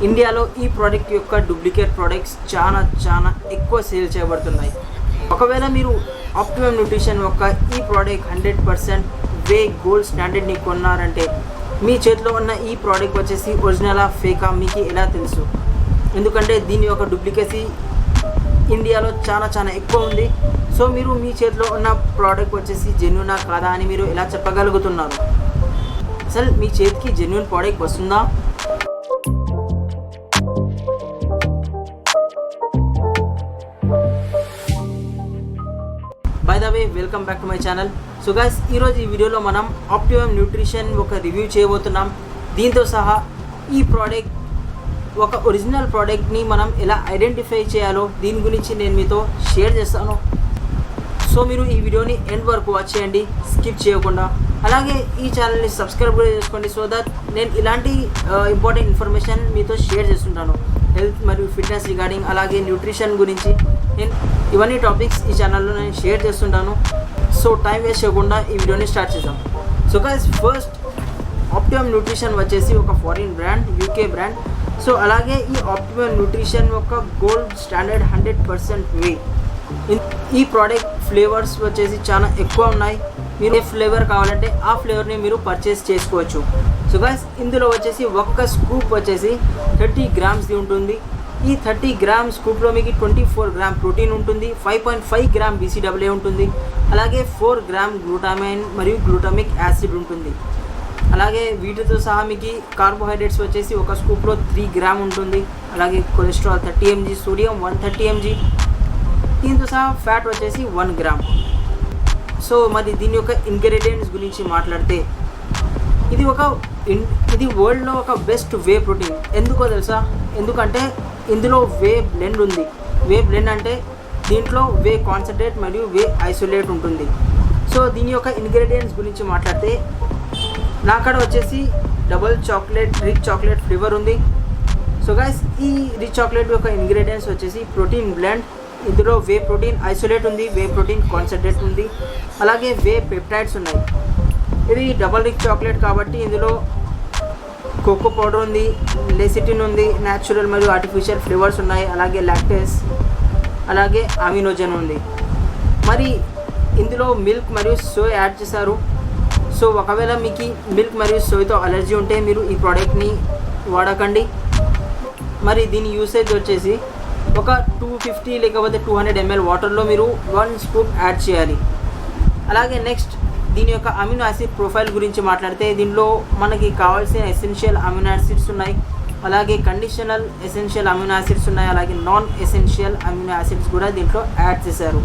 ఇండియాలో ఈ ప్రోడక్ట్ యొక్క డూప్లికేట్ ప్రోడక్ట్స్ చాలా ఎక్కువ సేల్ చేయబడుతున్నాయి. ఒకవేళ మీరు ఆప్టిమమ్ న్యూట్రిషన్ యొక్క ఈ ప్రోడక్ట్ 100% వే గోల్డ్ స్టాండర్డ్ని కొన్నారంటే మీ చేతిలో ఉన్న ఈ ప్రోడక్ట్ వచ్చేసి ఒరిజినలా ఫేకా మీకు ఎలా తెలుసు? ఎందుకంటే దీని యొక్క డూప్లికేసీ ఇండియాలో చాలా ఎక్కువ ఉంది. సో మీరు మీ చేతిలో ఉన్న ప్రోడక్ట్ వచ్చేసి జెన్యూనా కాదా అని మీరు ఎలా చెప్పగలుగుతున్నారు? అసలు మీ చేతికి జెన్యూన్ ప్రోడక్ట్ వస్తుందా? By the way, welcome back to my channel. So guys, ఈరోజు ఈ వీడియోలో మనం ఆప్టిమమ్ న్యూట్రిషన్ ఒక రివ్యూ చేయబోతున్నాం. దీంతో సహా ఈ ప్రోడక్ట్ ఒక ఒరిజినల్ ప్రోడక్ట్ని మనం ఎలా ఐడెంటిఫై చేయాలో దీని గురించి నేను మీతో షేర్ చేస్తాను. సో మీరు ఈ వీడియోని ఎండ్ వరకు వాచ్ చేయండి, స్కిప్ చేయకుండా. అలాగే ఈ ఛానల్ని సబ్స్క్రైబ్ కూడా చేసుకోండి, సో దట్ నేను ఇలాంటి ఇంపార్టెంట్ ఇన్ఫర్మేషన్ మీతో షేర్ చేస్తుంటాను. హెల్త్ మరియు ఫిట్నెస్ రిగార్డింగ్, అలాగే న్యూట్రిషన్ గురించి నేను ఇవన్నీ టాపిక్స్ ఈ ఛానల్లో నేను షేర్ చేస్తుంటాను. సో టైం వేస్ట్ చేయకుండా ఈ వీడియోని స్టార్ట్ చేద్దాం. So guys, first optimum nutrition వచ్చేసి ఒక foreign brand, UK brand. So అలాగే ఈ ఆప్టిమమ్ న్యూట్రిషన్ యొక్క గోల్డ్ స్టాండర్డ్ 100% వే. ఈ ప్రోడక్ట్ ఫ్లేవర్స్ వచ్చేసి చాలా ఎక్కువ ఉన్నాయి. మీరు ఏ ఫ్లేవర్ కావాలంటే ఆ ఫ్లేవర్ని మీరు పర్చేస్ చేసుకోవచ్చు. సో గైస్, ఇందులో వచ్చేసి ఒక్క స్కూప్ వచ్చేసి 30 గ్రామ్స్ది ఉంటుంది. ఈ 30 గ్రామ్ స్కూప్లో మీకు 24 గ్రామ్ ప్రోటీన్ ఉంటుంది, 5.5 గ్రామ్ BCAA ఉంటుంది, అలాగే 4 గ్రామ్ గ్లూటామైన్ మరియు గ్లూటామిక్ యాసిడ్ ఉంటుంది. అలాగే వీటితో సహా మీకు కార్బోహైడ్రేట్స్ వచ్చేసి ఒక స్కూప్లో 3 గ్రామ్ ఉంటుంది. అలాగే కొలెస్ట్రాల్ 30 mg, సోడియం 130 mg, దీంతో సహా ఫ్యాట్ వచ్చేసి 1 గ్రామ్. సో మరి దీని యొక్క ఇంగ్రీడియంట్స్ గురించి మాట్లాడితే ఇది వరల్డ్లో ఒక బెస్ట్ వే ప్రోటీన్. ఎందుకో తెలుసా? ఎందుకంటే ఇందులో వే బ్లెండ్ ఉంది. వే బ్లెండ్ అంటే దీంట్లో వే కాన్సన్ట్రేట్ మరియు వే ఐసోలేట్ ఉంటుంది. సో దీని యొక్క ఇంగ్రీడియంట్స్ గురించి మాట్లాడితే నాకడ వచ్చేసి double chocolate, rich chocolate flavour ఉంది. సో గైస్, ఈ రిచ్ చాక్లెట్ యొక్క ఇంగ్రీడియంట్స్ వచ్చేసి ప్రోటీన్ బ్లెండ్. ఇందులో వే ప్రోటీన్ ఐసోలేట్ ఉంది, వే ప్రోటీన్ కాన్సన్ట్రేట్ ఉంది, అలాగే వే పెప్టైడ్స్ ఉన్నాయి. ఇది డబల్ రిచ్ చాక్లెట్ కాబట్టి ఇందులో కోకో పౌడర్ ఉంది, లెసిటిన్ ఉంది, న్యాచురల్ మరియు ఆర్టిఫిషియల్ ఫ్లేవర్స్ ఉన్నాయి, అలాగే లాక్టేస్, అలాగే అమినోజన్ ఉంది. మరి ఇందులో మిల్క్ మరియు సోయ్ యాడ్ చేశారు. సో ఒకవేళ మీకు మిల్క్ మరియు సోయ్తో అలర్జీ ఉంటే మీరు ఈ ప్రోడక్ట్ని వాడకండి. మరి దీని యూసేజ్ వచ్చేసి ఒక 250 లేకపోతే 200 ml వాటర్లో మీరు 1 స్కూప్ యాడ్ చేయాలి. అలాగే నెక్స్ట్ దీని యొక్క అమినో యాసిడ్ ప్రొఫైల్ గురించి మాట్లాడితే దీనిలో మనకి కావాల్సిన ఎసెన్షియల్ అమినో యాసిడ్స్ ఉన్నాయి, అలాగే కండిషనల్ ఎసెన్షియల్ అమినో యాసిడ్స్ ఉన్నాయి, అలాగే నాన్ ఎసెన్షియల్ అమినో యాసిడ్స్ కూడా దీంట్లో యాడ్ చేశారు.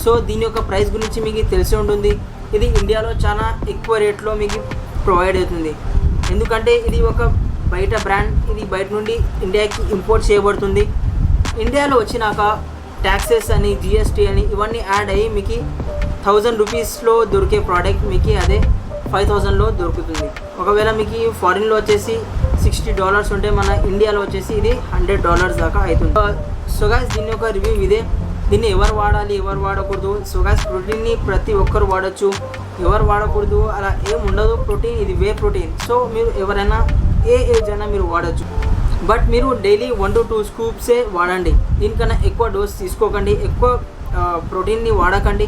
సో దీని యొక్క ప్రైస్ గురించి మీకు తెలిసి ఉంటుంది. ఇది ఇండియాలో చాలా ఎక్కువ రేట్లో మీకు ప్రొవైడ్ అవుతుంది. ఎందుకంటే ఇది ఒక బయట బ్రాండ్, ఇది బయట నుండి ఇండియాకి ఇంపోర్ట్ చేయబడుతుంది. ఇండియాలో వచ్చినాక ట్యాక్సెస్ అని, GST అని ఇవన్నీ యాడ్ అయ్యి మీకు 1000 రూపీస్లో దొరికే ప్రోడక్ట్ మీకు అదే 5000లో దొరుకుతుంది. ఒకవేళ మీకు ఫారిన్లో వచ్చేసి $60 ఉంటే మన ఇండియాలో వచ్చేసి ఇది $100 దాకా అవుతుంది. సో గైస్, దీని యొక్క రివ్యూ ఇదే. దీన్ని ఎవరు వాడాలి, ఎవరు వాడకూడదు? సో గైస్, ప్రోటీన్ని ప్రతి ఒక్కరు వాడచ్చు, ఎవరు వాడకూడదు అలా ఏం ఉండదు. ప్రోటీన్ ఇది వే ప్రోటీన్. సో మీరు ఎవరైనా ఏ ఏజ్ అయినా మీరు వాడచ్చు. బట్ మీరు డైలీ 1 to 2 స్కూప్సే వాడండి. దీనికన్నా ఎక్కువ డోస్ తీసుకోకండి, ఎక్కువ ప్రోటీన్ని వాడకండి.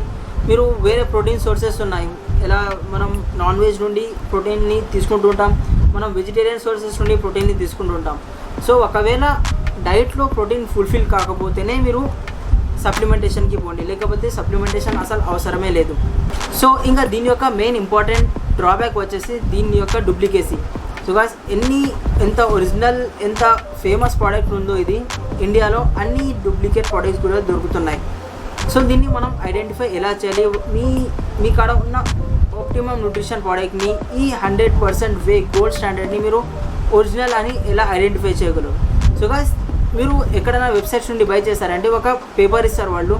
మీరు వేరే ప్రోటీన్ సోర్సెస్ ఉన్నాయి. ఎలా మనం నాన్ వెజ్ నుండి ప్రోటీన్ని తీసుకుంటూ ఉంటాం, మనం వెజిటేరియన్ సోర్సెస్ నుండి ప్రోటీన్ని తీసుకుంటూ ఉంటాం. సో ఒకవేళ డైట్లో ప్రోటీన్ ఫుల్ఫిల్ కాకపోతేనే మీరు సప్లిమెంటేషన్కి పోండి, లేకపోతే సప్లిమెంటేషన్ అసలు అవసరమే లేదు. సో ఇంకా దీని యొక్క మెయిన్ ఇంపార్టెంట్ డ్రాబ్యాక్ వచ్చేసి దీని యొక్క డూప్లికేసీ. సో గాయ్స్, ఎంత ఒరిజినల్, ఎంత ఫేమస్ ప్రోడక్ట్ ఉందో ఇది ఇండియాలో అన్ని డూప్లికేట్ ప్రోడక్ట్స్ కూడా దొరుకుతున్నాయి. సో దీన్ని మనం ఐడెంటిఫై ఎలా చేయాలి? మీ కాడ ఉన్న ఆప్టిమమ్ న్యూట్రిషన్ ప్రోడక్ట్ని ఈ 100% వే గోల్డ్ స్టాండర్డ్ని మీరు ఒరిజినల్ అని ఎలా ఐడెంటిఫై చేయగలరు? సో గాయ్స్, మీరు ఎక్కడైనా వెబ్సైట్స్ నుండి బై చేస్తారంటే ఒక పేపర్ ఇస్తారు వాళ్ళు,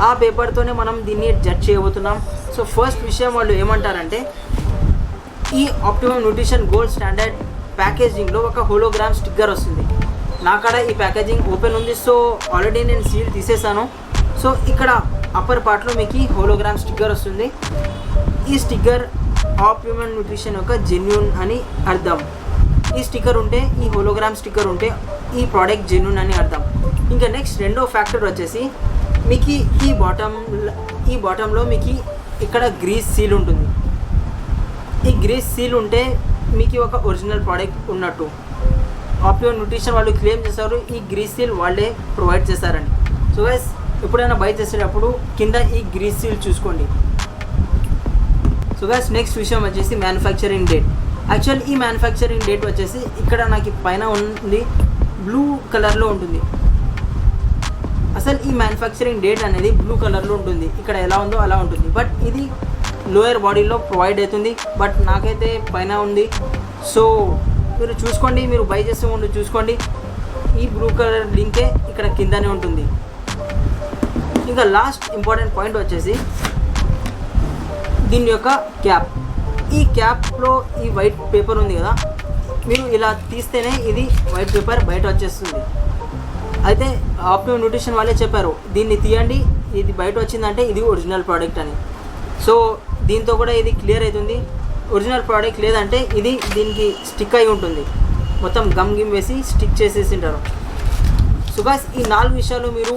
ఆ పేపర్తోనే మనం దీన్ని జడ్జ్ చేయబోతున్నాం. సో ఫస్ట్ విషయం వాళ్ళు ఏమంటారంటే ఈ ఆప్టిమమ్ న్యూట్రిషన్ గోల్డ్ స్టాండర్డ్ ప్యాకేజింగ్లో ఒక హోలోగ్రామ్ స్టిక్కర్ వస్తుంది. నా కాడ ఈ ప్యాకేజింగ్ ఓపెన్ ఉంది. సో ఆల్రెడీ నేను సీల్ తీసేసాను. సో ఇక్కడ అప్పర్ పార్ట్లో మీకు హోలోగ్రామ్ స్టిక్కర్ వస్తుంది. ఈ స్టిక్కర్ ఆప్టిమమ్ న్యూట్రిషన్ యొక్క జెన్యూన్ అని అర్థం. ఈ స్టిక్కర్ ఉంటే, ఈ హోలోగ్రామ్ స్టిక్కర్ ఉంటే ఈ ప్రోడక్ట్ జెన్యూన్ అని అర్థం. ఇంకా నెక్స్ట్ రెండో ఫ్యాక్టర్ వచ్చేసి మీకు ఈ బాటంలో మీకు ఇక్కడ గ్రీస్ సీల్ ఉంటుంది. ఈ గ్రీస్ సీల్ ఉంటే మీకు ఒక ఒరిజినల్ ప్రోడక్ట్ ఉన్నట్టు. ఆప్టిమమ్ న్యూట్రిషన్ వాళ్ళు క్లెయిమ్ చేస్తారు ఈ గ్రీస్ సీల్ వాళ్ళే ప్రొవైడ్ చేస్తారని. సో గైస్ ఎప్పుడైనా బై చేసేటప్పుడు కింద ఈ గ్రీస్ సీల్ చూసుకోండి. సో గైస్ నెక్స్ట్ విషయం వచ్చేసి మ్యానుఫ్యాక్చరింగ్ డేట్. యాక్చువల్ ఈ మ్యానుఫ్యాక్చరింగ్ డేట్ వచ్చేసి ఇక్కడ నాకు పైన ఉంది, బ్లూ కలర్లో ఉంటుంది. అసలు ఈ మ్యానుఫ్యాక్చరింగ్ డేట్ అనేది బ్లూ కలర్లో ఉంటుంది, ఇక్కడ ఎలా ఉందో అలా ఉంటుంది. బట్ ఇది లోయర్ బాడీలో ప్రొవైడ్ అవుతుంది, బట్ నాకైతే పైన ఉంది. సో మీరు చూసుకోండి, మీరు బై చేసే ముందు చూసుకోండి, ఈ బ్లూ కలర్ లింకే ఇక్కడ కిందనే ఉంటుంది. ఇంకా లాస్ట్ ఇంపార్టెంట్ పాయింట్ వచ్చేసి దీని యొక్క క్యాప్. ఈ క్యాప్లో ఈ వైట్ పేపర్ ఉంది కదా, మీరు ఇలా తీస్తేనే ఇది వైట్ పేపర్ బయట వచ్చేస్తుంది. అయితే ఆప్టిమమ్ న్యూట్రిషన్ వాళ్ళే చెప్పారు దీన్ని తీయండి, ఇది బయట వచ్చిందంటే ఇది ఒరిజినల్ ప్రోడక్ట్ అని. సో దీంతో కూడా ఇది క్లియర్ అవుతుంది ఒరిజినల్ ప్రోడక్ట్ లేదంటే ఇది దీనికి స్టిక్ అయి ఉంటుంది, మొత్తం గమ్ వేసి స్టిక్ చేసేసి ఉంటారు. సో గాయ్స్ ఈ 4 విషయాలు మీరు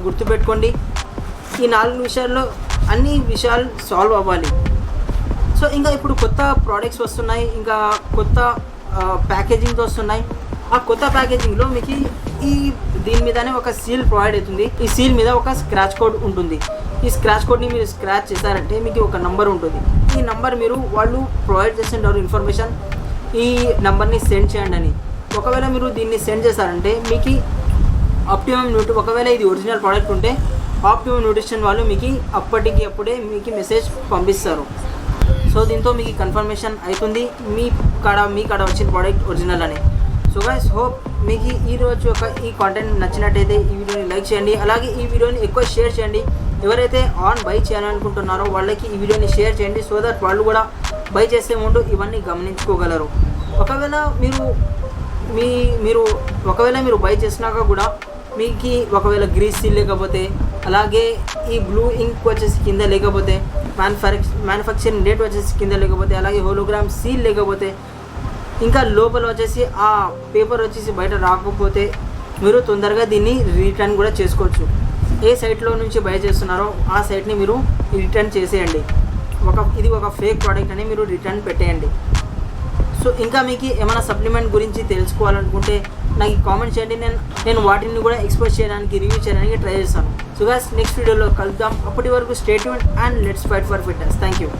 గుర్తుపెట్టుకోండి. ఈ 4 విషయాల్లో అన్ని విషయాలు సాల్వ్ అవ్వాలి. సో ఇంకా ఇప్పుడు కొత్త ప్రోడక్ట్స్ వస్తున్నాయి, ఇంకా కొత్త ప్యాకేజింగ్తో వస్తున్నాయి. ఆ కొత్త ప్యాకేజింగ్లో మీకు ఈ దీని మీదనే ఒక సీల్ ప్రొవైడ్ అవుతుంది. ఈ సీల్ మీద ఒక స్క్రాచ్ కోడ్ ఉంటుంది. ఈ స్క్రాచ్ కోడ్ని మీరు స్క్రాచ్ చేశారంటే మీకు ఒక నంబర్ ఉంటుంది. ఈ నంబర్ మీరు వాళ్ళు ప్రొవైడ్ చేసిన ఇన్ఫర్మేషన్ ఈ నెంబర్ని సెండ్ చేయండి అని. ఒకవేళ మీరు దీన్ని సెండ్ చేశారంటే మీకు ఒకవేళ ఇది ఒరిజినల్ ప్రోడక్ట్ ఉంటే ఆప్టిమమ్ న్యూట్రిషన్ వాళ్ళు మీకు అప్పుడే మీకు మెసేజ్ పంపిస్తారు. సో దీంతో మీకు కన్ఫర్మేషన్ అవుతుంది మీ కాడ వచ్చిన ప్రోడక్ట్ ఒరిజినల్ అని. సో గైస్ హోప్ మీకు ఈరోజు ఈ కాంటెంట్ నచ్చినట్టయితే ఈ వీడియోని లైక్ చేయండి, అలాగే ఈ వీడియోని ఎక్కువ షేర్ చేయండి. ఎవరైతే బై చేయాలనుకుంటున్నారో వాళ్ళకి ఈ వీడియోని షేర్ చేయండి, సో దట్ వాళ్ళు కూడా బై చేసే ముందు ఇవన్నీ గమనించుకోగలరు. ఒకవేళ మీరు బై చేసినాక కూడా మీకు ఒకవేళ గ్రీస్ సీల్ లేకపోతే, అలాగే ఈ బ్లూ ఇంక్ వచ్చేసి కింద లేకపోతే, మ్యానుఫ్యాక్చరింగ్ డేట్ వచ్చేసి కింద లేకపోతే, అలాగే హోలోగ్రామ్ సీల్ లేకపోతే, ఇంకా లోపల వచ్చేసి ఆ పేపర్ వచ్చేసి బయట రాకపోతే మీరు తొందరగా దీన్ని రిటర్న్ కూడా చేసుకోవచ్చు. ఏ సైట్లో నుంచి బై చేస్తున్నారో ఆ సైట్ని మీరు రిటర్న్ చేసేయండి. ఇది ఒక ఫేక్ ప్రోడక్ట్ అని మీరు రిటర్న్ పెట్టేయండి. సో ఇంకా మీకు ఏమైనా సప్లిమెంట్ గురించి తెలుసుకోవాలనుకుంటే నాకు కామెంట్ చేయండి, నేను వాటిని కూడా ఎక్స్పోజ్ చేయడానికి రివ్యూ చేయడానికి ట్రై చేస్తాను. సో గాయ్స్ నెక్స్ట్ వీడియోలో కలుద్దాం. అప్పటి వరకు stay tuned and let's fight for fitness. Thank you.